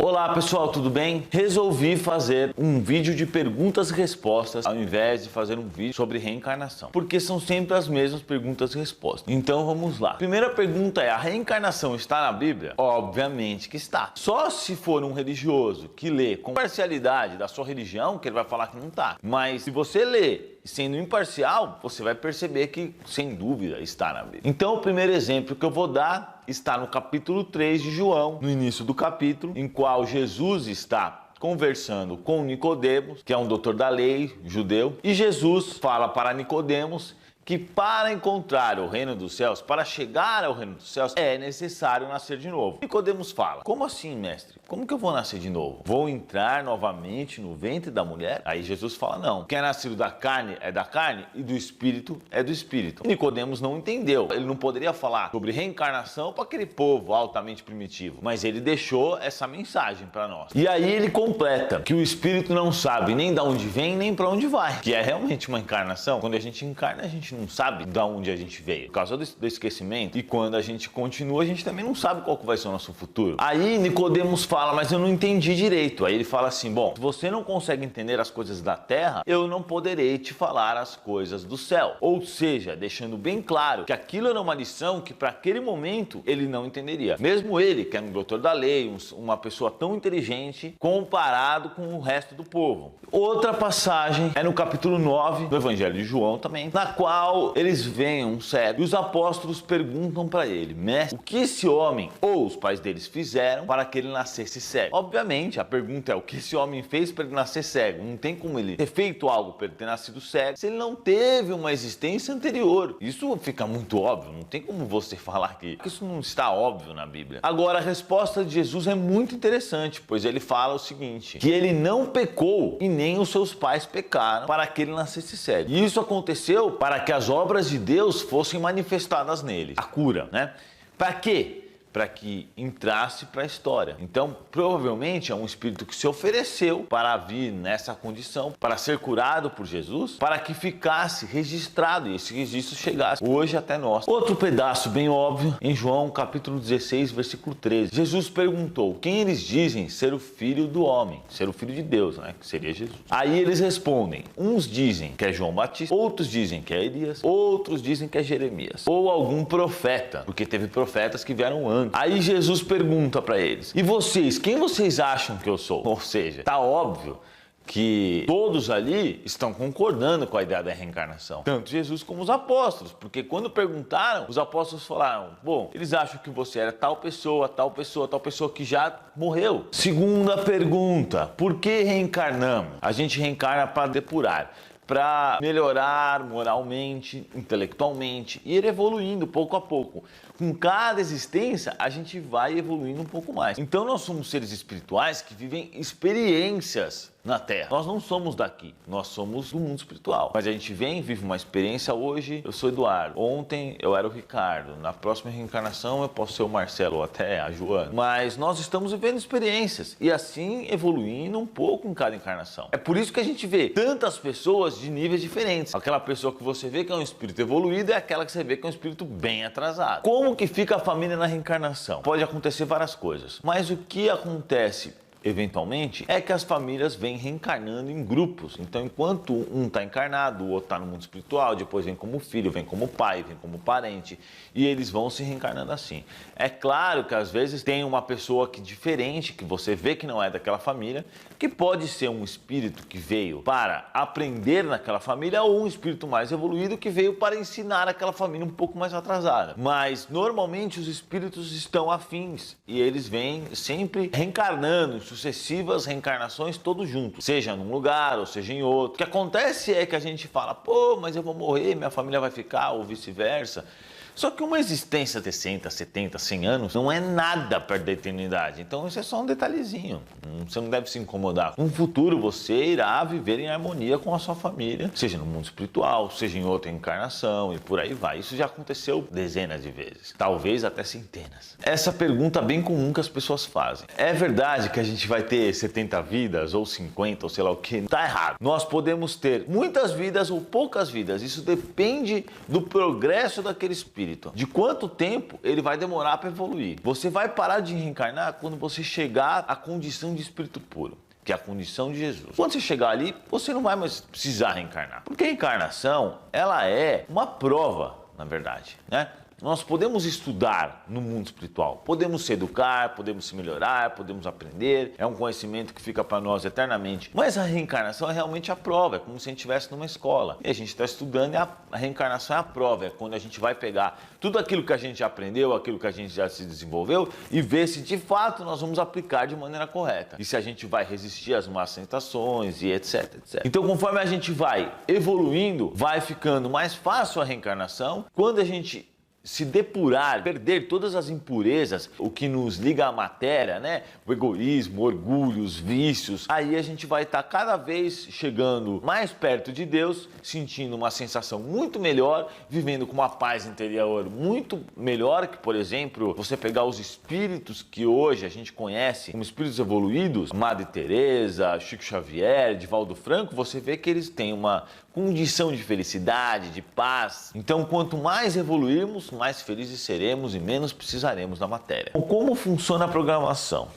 Olá pessoal, tudo bem? Resolvi fazer um vídeo de perguntas e respostas ao invés de fazer um vídeo sobre reencarnação, porque são sempre as mesmas perguntas e respostas. Então vamos lá. Primeira pergunta é: a reencarnação está na Bíblia? Obviamente que está. Só se for um religioso que lê com parcialidade da sua religião que ele vai falar que não está. Mas se você lê sendo imparcial, você vai perceber que, sem dúvida, está na Bíblia. Então, o primeiro exemplo que eu vou dar está no capítulo 3 de João, no início do capítulo, em qual Jesus está conversando com Nicodemos, que é um doutor da lei judeu, e Jesus fala para Nicodemos que para encontrar o reino dos céus, para chegar ao reino dos céus, é necessário nascer de novo. Nicodemos fala: como assim, mestre? Como que eu vou nascer de novo? Vou entrar novamente no ventre da mulher? Aí Jesus fala: não. Quem é nascido da carne é da carne e do espírito é do espírito. E Nicodemos não entendeu. Ele não poderia falar sobre reencarnação para aquele povo altamente primitivo, mas ele deixou essa mensagem para nós. E aí ele completa que o espírito não sabe nem de onde vem, nem para onde vai, que é realmente uma encarnação. Quando a gente encarna, a gente não sabe de onde a gente veio, por causa do esquecimento. E quando a gente continua, a gente também não sabe qual que vai ser o nosso futuro. Aí Nicodemos fala: mas eu não entendi direito. Aí ele fala assim: bom, se você não consegue entender as coisas da terra, eu não poderei te falar as coisas do céu. Ou seja, deixando bem claro que aquilo era uma lição que para aquele momento ele não entenderia. Mesmo ele, que era um doutor da lei, uma pessoa tão inteligente, comparado com o resto do povo. Outra passagem é no capítulo 9 do Evangelho de João também, na qual eles veem um cego e os apóstolos perguntam para ele: mestre, o que esse homem ou os pais deles fizeram para que ele nascesse cego? Obviamente, a pergunta é: o que esse homem fez para ele nascer cego? Não tem como ele ter feito algo para ele ter nascido cego se ele não teve uma existência anterior. Isso fica muito óbvio, não tem como você falar que isso não está óbvio na Bíblia. Agora, a resposta de Jesus é muito interessante, pois ele fala o seguinte: que ele não pecou e nem os seus pais pecaram para que ele nascesse cego. E isso aconteceu para que as obras de Deus fossem manifestadas nele. A cura, né? Para quê? Para que entrasse para a história. Então, provavelmente é um espírito que se ofereceu para vir nessa condição, para ser curado por Jesus, para que ficasse registrado e esse registro chegasse hoje até nós. Outro pedaço bem óbvio, em João capítulo 16, versículo 13. Jesus perguntou: quem eles dizem ser o filho do homem? Ser o filho de Deus, né? Que seria Jesus. Aí eles respondem: uns dizem que é João Batista, outros dizem que é Elias, outros dizem que é Jeremias, ou algum profeta, porque teve profetas que vieram antes. Aí Jesus pergunta para eles: e vocês, quem vocês acham que eu sou? Ou seja, tá óbvio que todos ali estão concordando com a ideia da reencarnação, tanto Jesus como os apóstolos, porque quando perguntaram, os apóstolos falaram: bom, eles acham que você era tal pessoa, tal pessoa, tal pessoa que já morreu. Segunda pergunta: por que reencarnamos? A gente reencarna para depurar, para melhorar moralmente, intelectualmente e ir evoluindo pouco a pouco. Com cada existência, a gente vai evoluindo um pouco mais. Então nós somos seres espirituais que vivem experiências na Terra. Nós não somos daqui, nós somos do mundo espiritual. Mas a gente vem, vive uma experiência hoje. Eu sou Eduardo, ontem eu era o Ricardo, na próxima reencarnação eu posso ser o Marcelo ou até a Joana. Mas nós estamos vivendo experiências e assim evoluindo um pouco em cada encarnação. É por isso que a gente vê tantas pessoas de níveis diferentes. Aquela pessoa que você vê que é um espírito evoluído é aquela que você vê que é um espírito bem atrasado. Como que fica a família na reencarnação? Pode acontecer várias coisas, mas o que acontece eventualmente é que as famílias vêm reencarnando em grupos. Então, enquanto um está encarnado, o outro está no mundo espiritual, depois vem como filho, vem como pai, vem como parente, e eles vão se reencarnando assim. É claro que às vezes tem uma pessoa que diferente, que você vê que não é daquela família, que pode ser um espírito que veio para aprender naquela família ou um espírito mais evoluído que veio para ensinar aquela família um pouco mais atrasada. Mas normalmente os espíritos estão afins e eles vêm sempre reencarnando em sucessivas reencarnações todos juntos, seja num lugar ou seja em outro. O que acontece é que a gente fala: pô, mas eu vou morrer, minha família vai ficar, ou vice-versa. Só que uma existência de 60, 70, 100 anos não é nada perto da eternidade. Então isso é só um detalhezinho. Você não deve se incomodar. No futuro você irá viver em harmonia com a sua família, seja no mundo espiritual, seja em outra encarnação e por aí vai. Isso já aconteceu dezenas de vezes, talvez até centenas. Essa pergunta é bem comum que as pessoas fazem: é verdade que a gente vai ter 70 vidas ou 50 ou sei lá o que? Tá errado. Nós podemos ter muitas vidas ou poucas vidas. Isso depende do progresso daquele espírito. espírito. De quanto tempo ele vai demorar para evoluir? Você vai parar de reencarnar quando você chegar à condição de espírito puro, que é a condição de Jesus. Quando você chegar ali, você não vai mais precisar reencarnar. Porque a reencarnação, ela é uma prova, na verdade, né? Nós podemos estudar no mundo espiritual, podemos se educar, podemos se melhorar, podemos aprender, é um conhecimento que fica para nós eternamente. Mas a reencarnação é realmente a prova, é como se a gente estivesse numa escola. E a gente está estudando e a reencarnação é a prova, é quando a gente vai pegar tudo aquilo que a gente já aprendeu, aquilo que a gente já se desenvolveu e ver se de fato nós vamos aplicar de maneira correta. E se a gente vai resistir às más tentações e etc, etc. Então, conforme a gente vai evoluindo, vai ficando mais fácil a reencarnação. Quando a gente se depurar, perder todas as impurezas, o que nos liga à matéria, né? O egoísmo, o orgulho, os vícios. Aí a gente vai estar cada vez chegando mais perto de Deus, sentindo uma sensação muito melhor, vivendo com uma paz interior muito melhor que, por exemplo, você pegar os espíritos que hoje a gente conhece como espíritos evoluídos, Madre Teresa, Chico Xavier, Divaldo Franco, você vê que eles têm uma condição de felicidade, de paz. Então, quanto mais evoluirmos, mais felizes seremos e menos precisaremos da matéria. Como funciona a programação?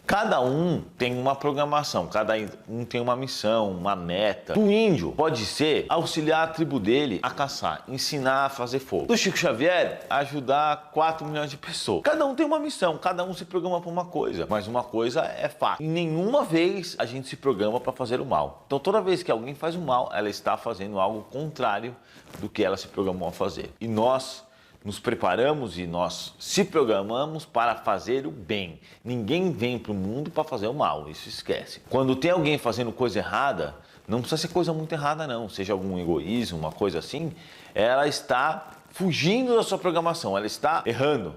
Cada um tem uma programação, cada um tem uma missão, uma meta. O índio pode ser auxiliar a tribo dele a caçar, ensinar a fazer fogo. Do Chico Xavier, ajudar 4 milhões de pessoas. Cada um tem uma missão, cada um se programa para uma coisa. Mas uma coisa é fato: nenhuma vez a gente se programa para fazer o mal. Então toda vez que alguém faz o mal, ela está fazendo algo contrário do que ela se programou a fazer. E nós nos preparamos e nós se programamos para fazer o bem. Ninguém vem para o mundo para fazer o mal, isso esquece. Quando tem alguém fazendo coisa errada, não precisa ser coisa muito errada não, seja algum egoísmo, uma coisa assim, ela está fugindo da sua programação, ela está errando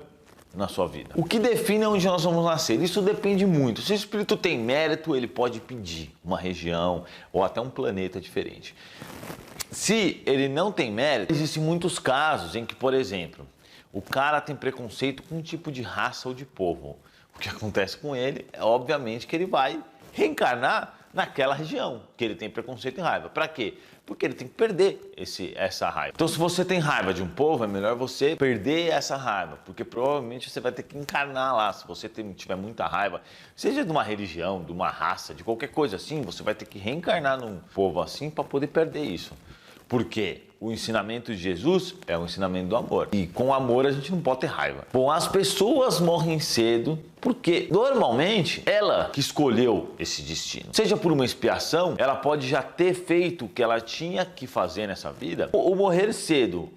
na sua vida. O que define onde nós vamos nascer? Isso depende muito. Se o espírito tem mérito, ele pode pedir uma região ou até um planeta diferente. Se ele não tem mérito, existem muitos casos em que, por exemplo, o cara tem preconceito com um tipo de raça ou de povo. O que acontece com ele é, obviamente, que ele vai reencarnar naquela região que ele tem preconceito e raiva. Para quê? Porque ele tem que perder essa raiva. Então, se você tem raiva de um povo, é melhor você perder essa raiva, porque provavelmente você vai ter que encarnar lá. Se você tiver muita raiva, seja de uma religião, de uma raça, de qualquer coisa assim, você vai ter que reencarnar num povo assim para poder perder isso. Porque o ensinamento de Jesus é o ensinamento do amor. E com amor a gente não pode ter raiva. Bom, as pessoas morrem cedo porque normalmente ela que escolheu esse destino. Seja por uma expiação, ela pode já ter feito o que ela tinha que fazer nessa vida. Ou morrer cedo,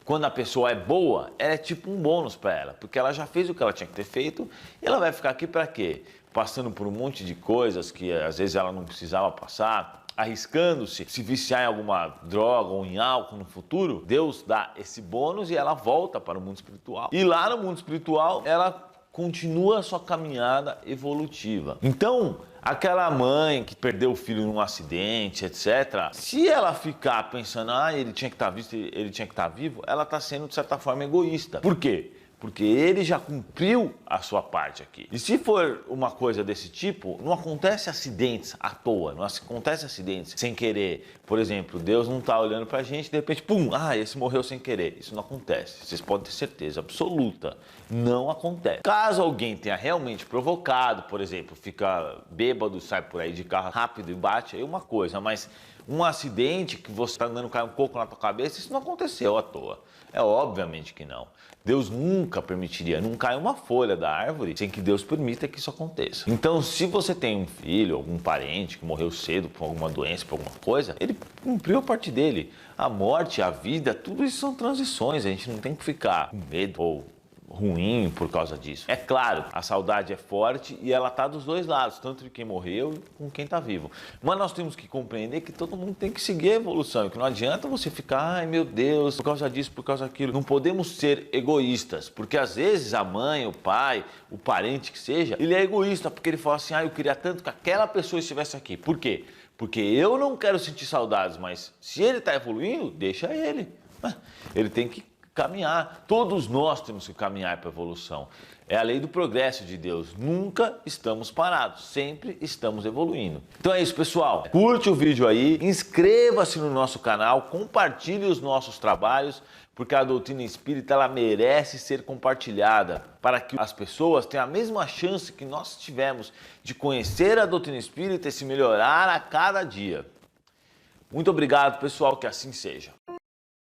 quando a pessoa é boa, é tipo um bônus para ela. Porque ela já fez o que ela tinha que ter feito e ela vai ficar aqui para quê? Passando por um monte de coisas que às vezes ela não precisava passar, arriscando-se, se viciar em alguma droga ou em álcool no futuro. Deus dá esse bônus e ela volta para o mundo espiritual. E lá no mundo espiritual, ela continua a sua caminhada evolutiva. Então, aquela mãe que perdeu o filho num acidente, etc., se ela ficar pensando, ele tinha que estar vivo, ele tinha que estar vivo, ela está sendo, de certa forma, egoísta. Por quê? Porque ele já cumpriu a sua parte aqui. E se for uma coisa desse tipo, não acontece acidentes à toa, não acontece acidentes sem querer. Por exemplo, Deus não está olhando pra gente, de repente, pum, esse morreu sem querer. Isso não acontece, vocês podem ter certeza absoluta, não acontece. Caso alguém tenha realmente provocado, por exemplo, fica bêbado, sai por aí de carro rápido e bate, aí é uma coisa, mas um acidente que você está andando, cai um coco na tua cabeça, isso não aconteceu à toa. É obviamente que não. Deus nunca permitiria, não cai uma folha da árvore sem que Deus permita que isso aconteça. Então, se você tem um filho, algum parente que morreu cedo por alguma doença, por alguma coisa, ele cumpriu a parte dele. A morte, a vida, tudo isso são transições. A gente não tem que ficar com medo ou ruim por causa disso. É claro, a saudade é forte e ela está dos dois lados, tanto de quem morreu e com quem está vivo. Mas nós temos que compreender que todo mundo tem que seguir a evolução, e que não adianta você ficar, ai meu Deus, por causa disso, por causa daquilo. Não podemos ser egoístas, porque às vezes a mãe, o pai, o parente que seja, ele é egoísta, porque ele fala assim, eu queria tanto que aquela pessoa estivesse aqui. Por quê? Porque eu não quero sentir saudades, mas se ele está evoluindo, deixa ele. Ele tem que caminhar. Todos nós temos que caminhar para a evolução. É a lei do progresso de Deus. Nunca estamos parados, sempre estamos evoluindo. Então é isso, pessoal. Curte o vídeo aí, inscreva-se no nosso canal, compartilhe os nossos trabalhos, porque a doutrina espírita ela merece ser compartilhada para que as pessoas tenham a mesma chance que nós tivemos de conhecer a doutrina espírita e se melhorar a cada dia. Muito obrigado, pessoal, que assim seja.